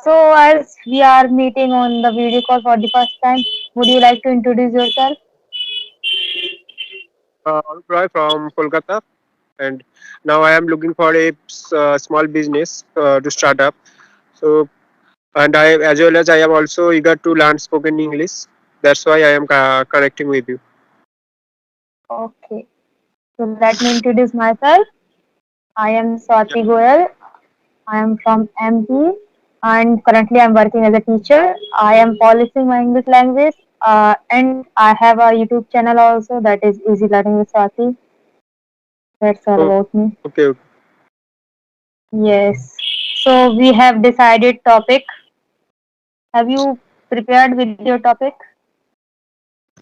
So, as we are meeting on the video call for the first time, would you like to introduce yourself? I'm Roy from Kolkata, and now I am looking for a small business to start up. So, and I, as well as I am also eager to learn spoken English. That's why I am connecting with you. Okay. So, let me introduce myself. I am Yeah. Swati Goyal. I am from MP and currently I'm working as a teacher. I am polishing my English language and I have a YouTube channel also that is Easy Learning with Swati. That's all Oh, about me. okay. Yes. So we have decided topic. Have you prepared with your topic?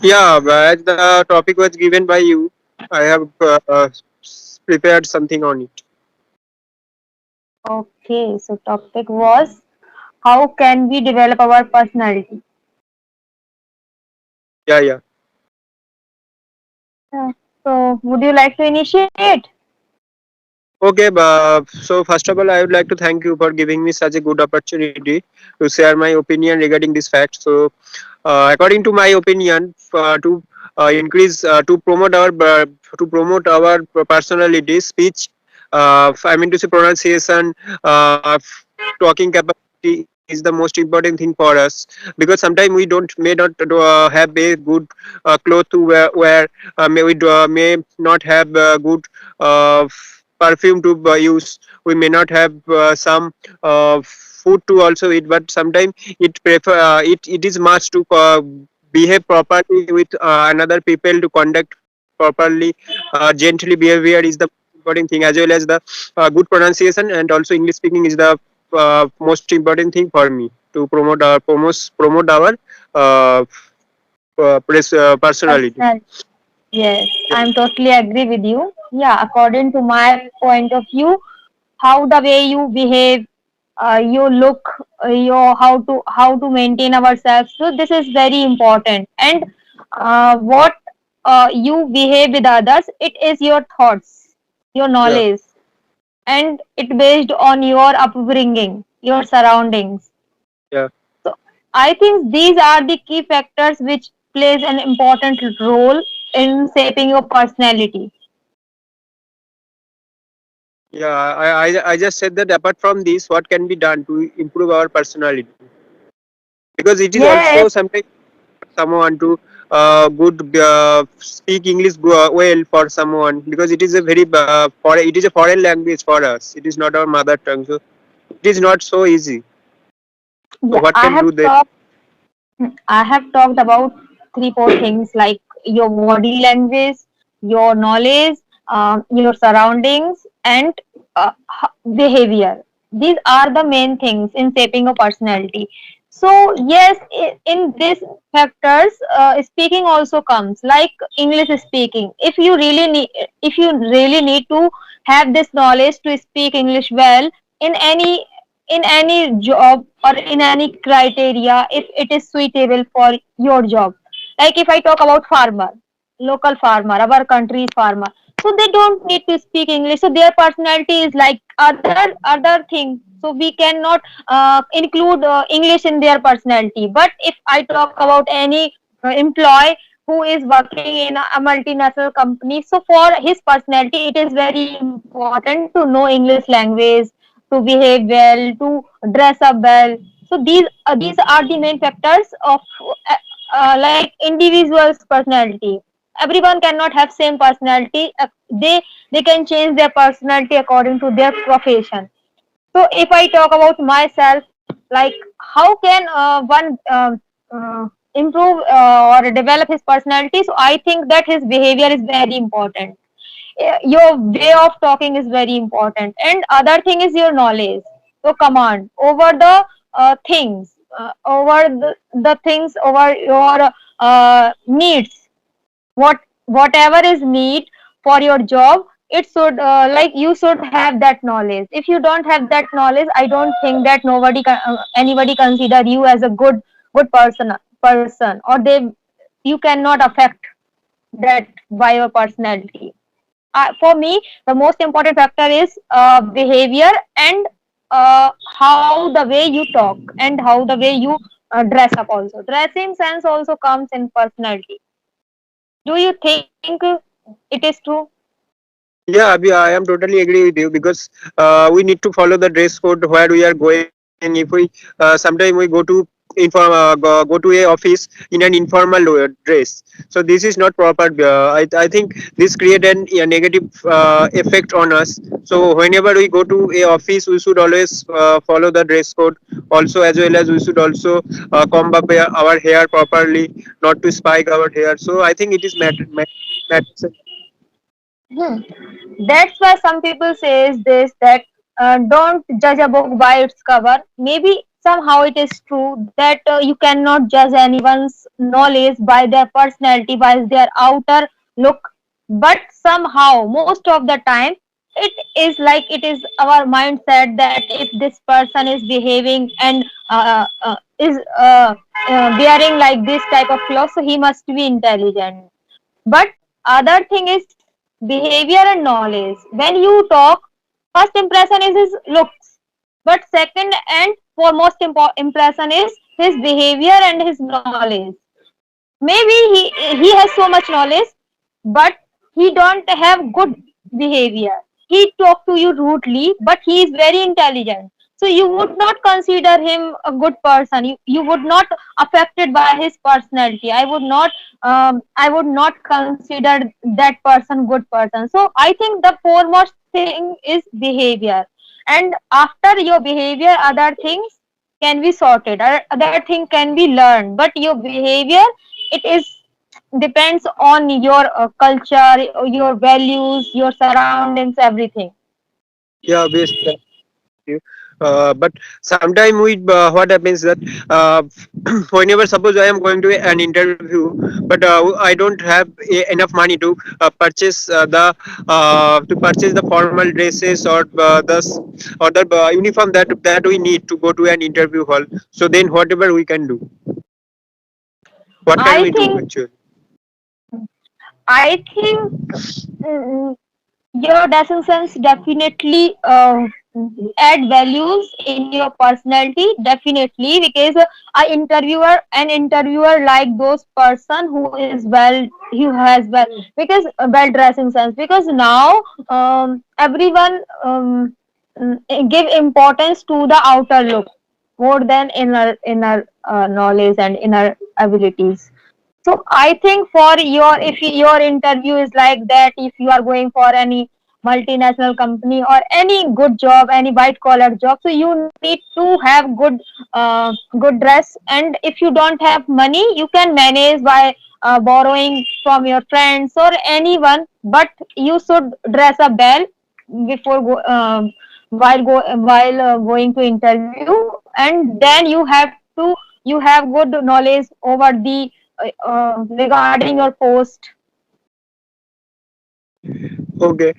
Yeah, but as the topic was given by you, I have prepared something on it. Okay. So topic was how can we develop our personality? Yeah, yeah. Yeah. So would you like to initiate? Okay, so first of all, I would like to thank you for giving me such a good opportunity to share my opinion regarding this fact. So, according to my opinion, to increase to promote our personality, speech, I mean to say pronunciation, talking capability is the most important thing for us because sometimes we don't may not have a good clothes to wear may not have good perfume to use. We may not have some food to also eat, but sometimes it is must to behave properly with another people, to conduct properly. Gently behavior is the important thing, as well as the good pronunciation, and also English speaking is the most important thing for me to promote our uh, personality. Personality. Yes, I'm totally agree with you. Yeah, according to my point of view, how the way you behave, you look, your how to maintain ourselves. So this is very important. And what you behave with others, it is your thoughts, your Yeah, knowledge, and it based on your upbringing, your surroundings. yeah. So I think these are the key factors which plays an important role in shaping your personality. Yeah, I just said that apart from this, what can be done to improve our personality? Because it is also Yes, sometimes someone to good speak English well for someone, because it is a very it is a foreign language for us. It is not our mother tongue, so it is not so easy. So yeah, what I can have do that? talked. I have talked about three, four things like your body language, your knowledge, your surroundings, and behavior. These are the main things in shaping a personality. So yes, in these factors, speaking also comes like English speaking. If you really need to have this knowledge to speak English well in any job or in any criteria, if it is suitable for your job. Like if I talk about farmer, local farmer, our country's farmer, so they don't need to speak English, so their personality is like other thing, so we cannot include English in their personality. But if I talk about any employee who is working in a multinational company, so for his personality it is very important to know English language, to behave well, to dress up well. So these are the main factors of like individual's personality. Everyone cannot have same personality. They can change their personality according to their profession. So if I talk about myself, like how can one improve or develop his personality? So I think that his behavior is very important. Your way of talking is very important, and other thing is your knowledge, your command over the things, over the things, over your needs. Whatever is need for your job, it should like you should have that knowledge. If you don't have that knowledge, I don't think that anybody consider you as a good person, or they you cannot affect that by your personality. For me, the most important factor is behavior and how the way you talk and how the way you dress up also. Dressing sense also comes in personality. Do you think it is true? Yeah, I am totally agree with you because we need to follow the dress code where we are going. If we sometime we go to go to a office in an informal dress, so this is not proper. I think this create a negative effect on us. So whenever we go to a office, we should always follow the dress code. Also, as well as we should also comb up our hair properly, not to spike our hair. So I think it is matters. Hmm. That's why some people says this that don't judge a book by its cover. Maybe somehow it is true that you cannot judge anyone's knowledge by their personality, by their outer look. But somehow, most of the time, it is like it is our mindset that if this person is behaving and is wearing like this type of clothes, so he must be intelligent. But other thing is behavior and knowledge. When you talk, first impression is his looks, but second and foremost impression is his behavior and his knowledge. Maybe he has so much knowledge, but he don't have good behavior. He talk to you rudely, but he is very intelligent, so you would not consider him a good person. You would not affected by his personality. I would not consider that person good person. So I think the foremost thing is behavior, and after your behavior other things can be sorted, or other thing can be learned, but your behavior, it is depends on your culture, your values, your surroundings, everything. Yeah, obviously. You. But sometimes we what happens that whenever suppose I am going to an interview, but I don't have enough money to purchase the formal dresses or the uniform that we need to go to an interview hall. So then whatever we can do, what can I we do think actually? I think mm, your decisions definitely add values in your personality, definitely, because an interviewer like those person who is well, who has well, because well dressing sense, because now everyone give importance to the outer look more than inner knowledge and inner abilities. So I think for your interview is like that, if you are going for any multinational company or any good job, any white collar job, so you need to have good dress. And if you don't have money, you can manage by borrowing from your friends or anyone, but you should dress up well before going to interview, and then you have good knowledge over the regarding your post. Okay.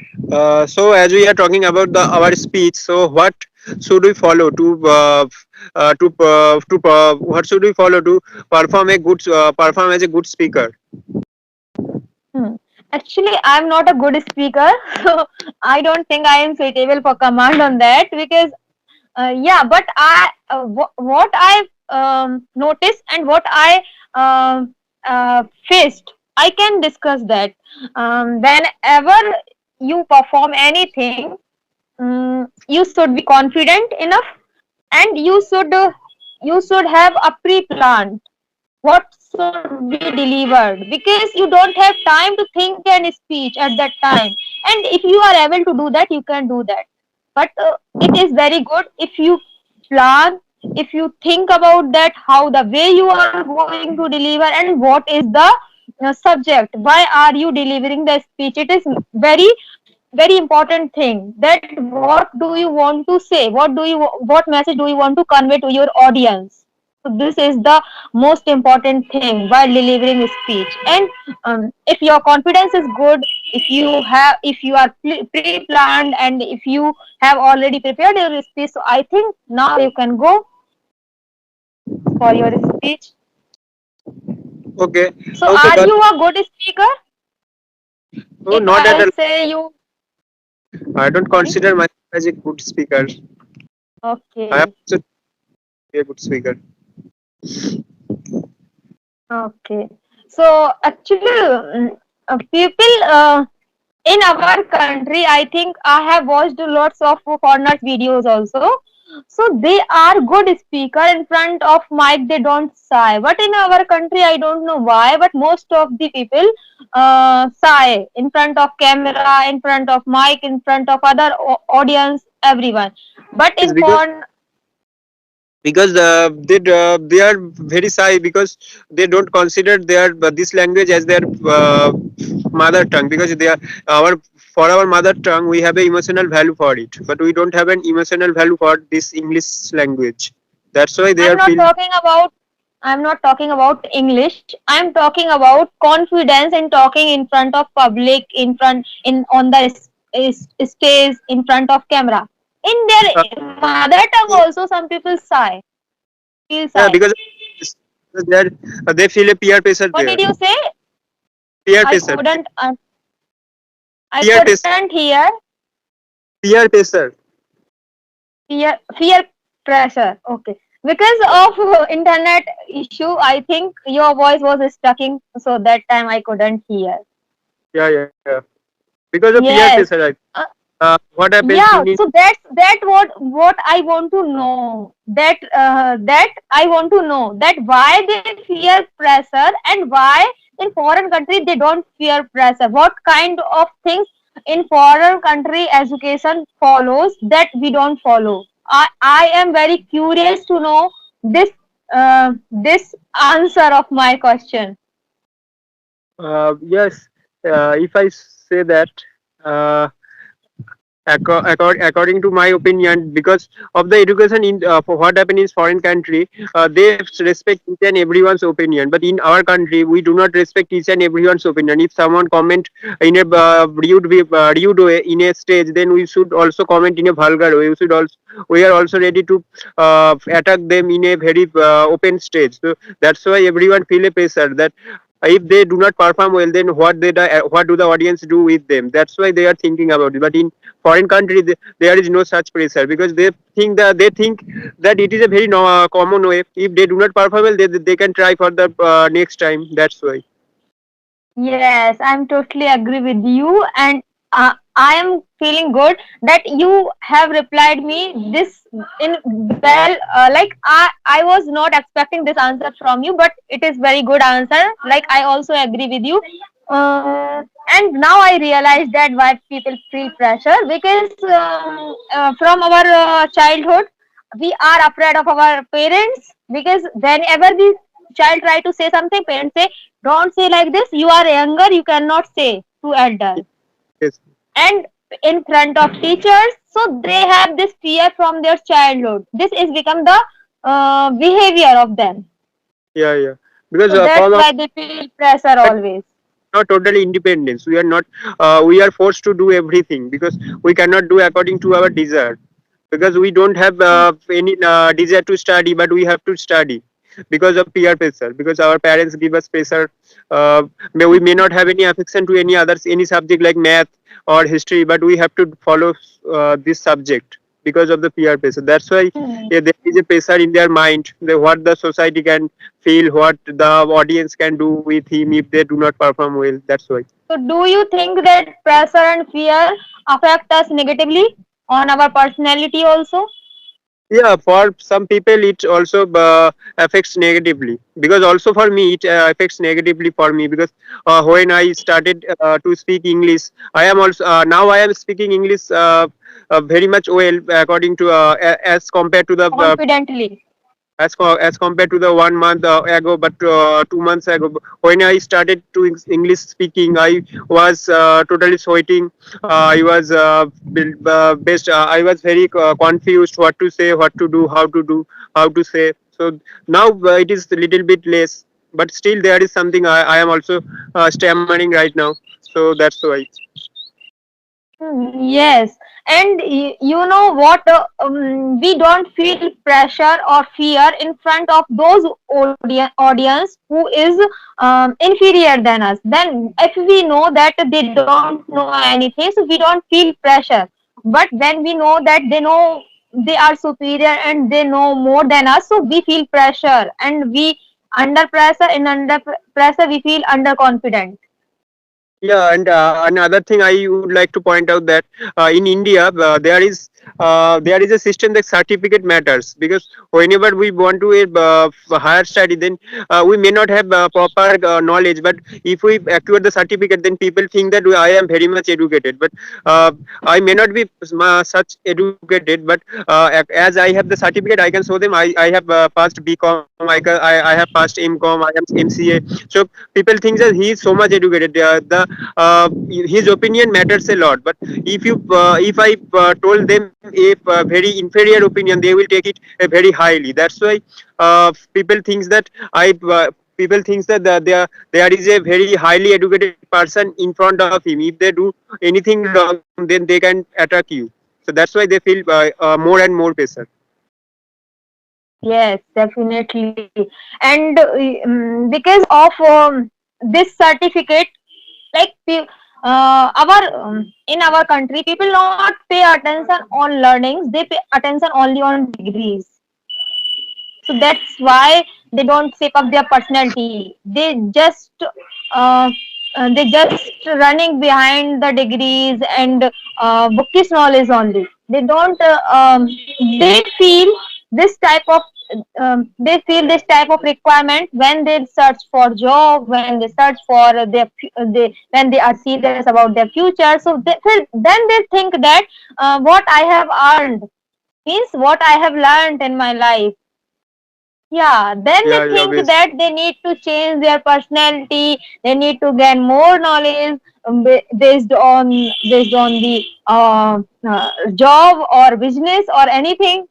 So as we are talking about the our speech, so what should we follow what should we follow to perform as a good speaker? Hmm. Actually, I'm not a good speaker, so I don't think I am suitable for command on that, because yeah, but what I noticed and what I faced, I can discuss that. Whenever you perform anything, you should be confident enough, and you should have a pre-planned what should be delivered, because you don't have time to think and speech at that time. And if you are able to do that, you can do that. But it is very good if you plan, if you think about that, how the way you are going to deliver and what is the subject, why are you delivering the speech. It is very very important thing, that what do you want to say, what message do you want to convey to your audience. So this is the most important thing while delivering speech. And if your confidence is good, if you are pre-planned, and if you have already prepared your speech, so I think now you can go for your speech. Okay. So Okay, are but you a good speaker? no, If not at I'll all. say you, I don't sorry. consider myself as a good speaker. I am Okay. also a good speaker. Okay. So actually, people in our country, I think I have watched lots of foreigners videos also. So they are good speaker in front of mic. They don't sigh. But in our country, I don't know why. But most of the people sigh in front of camera, in front of mic, in front of other audience, everyone. But Yes, in foreign, because they are very shy because they don't consider their this language as their mother tongue, because they are our for our mother tongue we have a emotional value for it, but we don't have an emotional value for this English language. That's why they I'm are not feel. talking about I'm not talking about English. I'm talking about confidence in talking in front of public, in front in on the stage, in front of camera. In Uh, their mother tongue also, some people sigh, feel yeah, sigh. because they are, they feel a peer pressure What there. did you say? Peer I pressure. couldn't. I Peer pressure. couldn't hear. Peer pressure. Fear pressure. Okay. Because of internet issue, I think your voice was stucking, so that time I couldn't hear. Yeah, yeah, yeah. Because of peer Yes. pressure. Uh, What happens yeah, in it? so that what I want to know, that I want to know, that why they fear pressure, and why in foreign country they don't fear pressure. What kind of things in foreign country education follows that we don't follow? I am very curious to know this this answer of my question. Yes, if I say that, uh, according to my opinion, because of the education in for what happened in foreign country, they respect each and everyone's opinion. But in our country, we do not respect each and everyone's opinion. If someone comment in a rude way in a stage, then we should also comment in a vulgar way. We are also ready to attack them in a very open stage. So that's why everyone feel a pressure that if they do not perform well, then what do the audience do with them? That's why they are thinking about it. But in foreign country, there is no such pressure, because they think that it is a very common way. If they do not perform well, they can try for the next time. That's why. Yes, I'm totally agree with you, and I am feeling good that you have replied me this in well. I was not expecting this answer from you, but it is very good answer. Like I also agree with you, and now I realize that why people feel pressure, because from our childhood we are afraid of our parents, because whenever the child try to say something, parents say, don't say like this, you are younger, you cannot say to elder. Yes. And in front of teachers, so they have this fear from their childhood. This is become the behavior of them. Yeah, yeah. Because So that's from our why they feel pressure always. not totally independence. We are not. We are forced to do everything because we cannot do according to our desire. Because we don't have any desire to study, but we have to study because of peer pressure. Because our parents give us pressure. We may not have any affection to any subject like math or history, but we have to follow this subject because of the peer pressure. That's why, Hmm. yeah, there is a pressure in their mind. What the society can feel, what the audience can do with him if they do not perform well. That's why. So do you think that pressure and fear affect us negatively on our personality also? Yeah, for some people it also affects negatively, because also for me it affects negatively for me, because when I started to speak English, I am also now I am speaking English very much well, according to as compared to the Confidently. as compared to the 1 month ago, but 2 months ago when I started to English speaking, I was totally sweating. I was best. I was very confused what to say, what to do, how to say. So now it is a little bit less, but still there is something I am also stammering right now. So that's why. Yes, and you know what? We don't feel pressure or fear in front of those audience who is inferior than us. Then, if we know that they don't know anything, so we don't feel pressure. But when we know that they know they are superior and they know more than us, so we feel pressure, and we under pressure, pressure we feel underconfident. Yeah, and another thing I would like to point out that in India there is a system that certificate matters, because whenever we want to higher study, then we may not have proper knowledge, but if we acquire the certificate, then people think that I am very much educated, but uh, I may not be such educated, but as I have the certificate, I can show them I have passed BCom, I have passed MCom, I am MCA. So people think that he is so much educated. The his opinion matters a lot. But if I told them a very inferior opinion, they will take it very highly. That's why people thinks that I. People thinks that there is a very highly educated person in front of him. If they do anything wrong, then they can attack you. So that's why they feel more and more pressure. Yes, definitely. And because of this certificate, like our in our country, people not pay attention on learnings, they pay attention only on degrees. So that's why they don't shape up their personality. Uh, they just running behind the degrees and bookish knowledge only. They don't they feel this type of they feel this type of requirement when they search for job, when they search for when they are serious about their future. So then they think that what I have earned means what I have learned in my life. Yeah, then they Yeah, think obvious. that they need to change their personality, they need to gain more knowledge based on the job or business or anything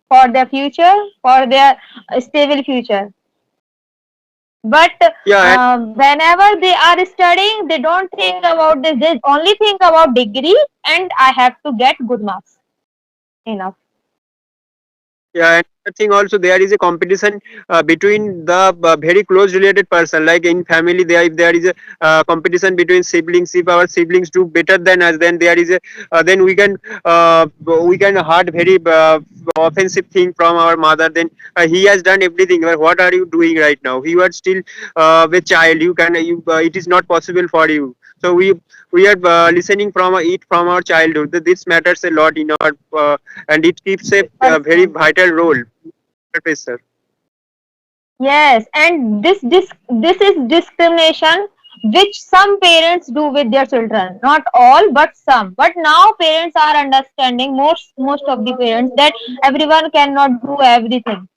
for their future, for their stable future. But Yeah, whenever they are studying, they don't think about this. They only think about degree, and I have to get good marks. Enough. yeah, and I think also there is a competition between the very close related person. Like in family, there if there is a competition between siblings. If our siblings do better than us, then there is a then we can heard very offensive thing from our mother. Then he has done everything. But what are you doing right now? You are still a child. It is not possible for you. So we are listening from it from our childhood. This matters a lot in our and it keeps a very 100%. vital role. Professor. Yes, and this is discrimination which some parents do with their children. Not all, but some. But now parents are understanding, most of the parents, that everyone cannot do everything.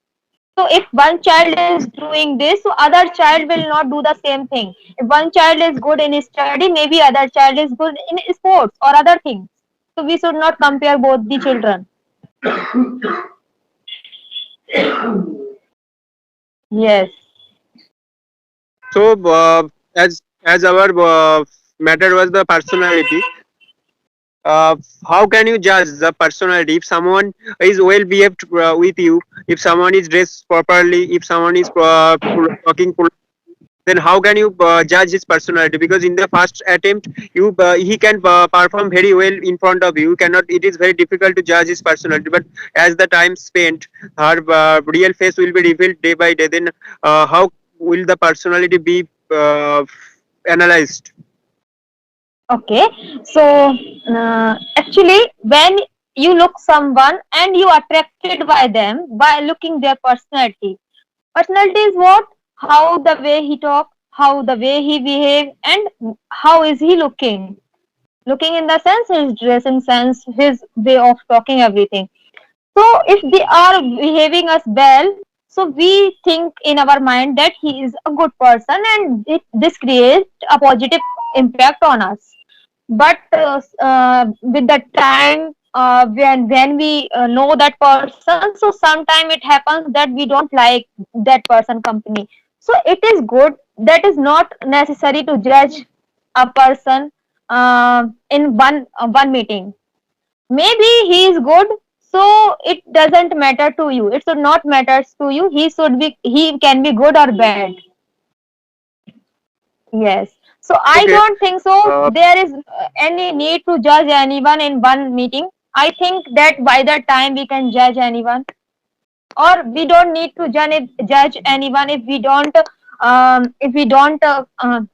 So if one child is doing this, so other child will not do the same thing. If one child is good in study, maybe other child is good in sports or other things. So we should not compare both the children. Yes. So as our matter was the personality, how can you judge the personality if someone is well behaved with you, if someone is dressed properly, if someone is talking, then how can you judge his personality? Because in the first attempt you he can perform very well in front of you. You cannot, it is very difficult to judge his personality, but as the time spent, her real face will be revealed day by day. Then how will the personality be analyzed? Okay, so actually, when you look someone and you attracted by them by looking their personality. Personality is what? How the way he talk, how the way he behave, and how is he looking? Looking in the sense his dressing sense, his way of talking, everything. So if they are behaving us well, so we think in our mind that he is a good person, and this creates a positive impact on us. But with the time, when we know that person, so sometime it happens that we don't like that person company. So it is good, that is not necessary to judge a person in one meeting. Maybe he is good, so it doesn't matter to you, it should not matters to you, he can be good or bad. Yes. So I Okay. don't think so Uh, there is any need to judge anyone in one meeting. I think that by the time we can judge anyone, or we don't need to judge anyone if we don't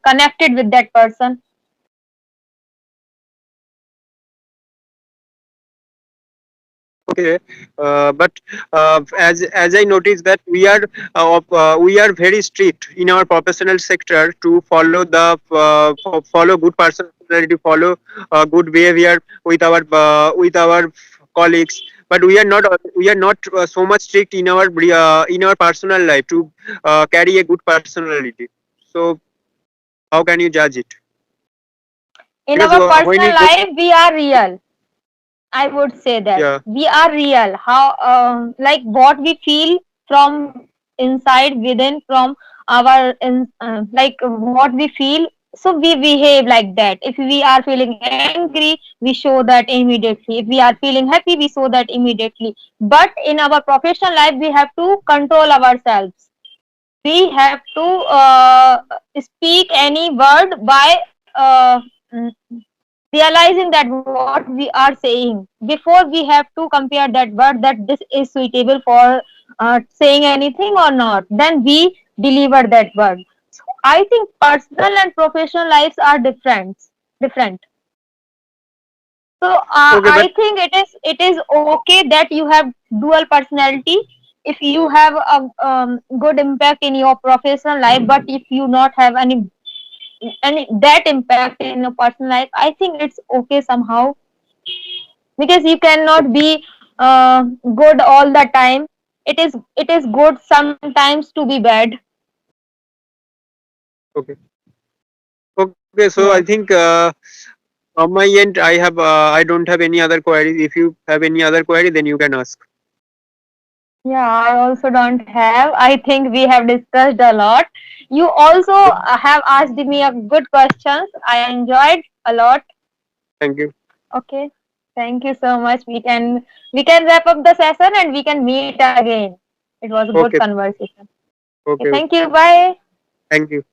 connected with that person. Okay, but as I noticed that we are very strict in our professional sector to follow follow good personality, follow good behavior with our colleagues. But we are not so much strict in our personal life to carry a good personality. So how can you judge it? In Because our when personal we go, life we are real. I would say that yeah, we are real. How like what we feel from inside within from like what we feel. So we behave like that. If we are feeling angry, we show that immediately. If we are feeling happy, we show that immediately. But in our professional life, we have to control ourselves. We have to speak any word by realizing that what we are saying before we have to compare that word that this is suitable for saying anything or not, then we deliver that word. So I think personal and professional lives are different. So okay, but I think it is okay that you have dual personality if you have a good impact in your professional life, but if you not have any that impact in your personal life, I think it's okay somehow, because you cannot be good all the time. It is good sometimes to be bad. okay. Okay, so I Yes. think on my end, I don't have any other queries. If you have any other query, then you can ask. Yeah, I also don't have. I think we have discussed a lot. You also have asked me a good questions. I enjoyed a lot. Thank you. Okay. Thank you so much. We can wrap up the session and we can meet again. It was a good Okay, conversation. Okay, okay, thank okay. you. Bye. Thank you.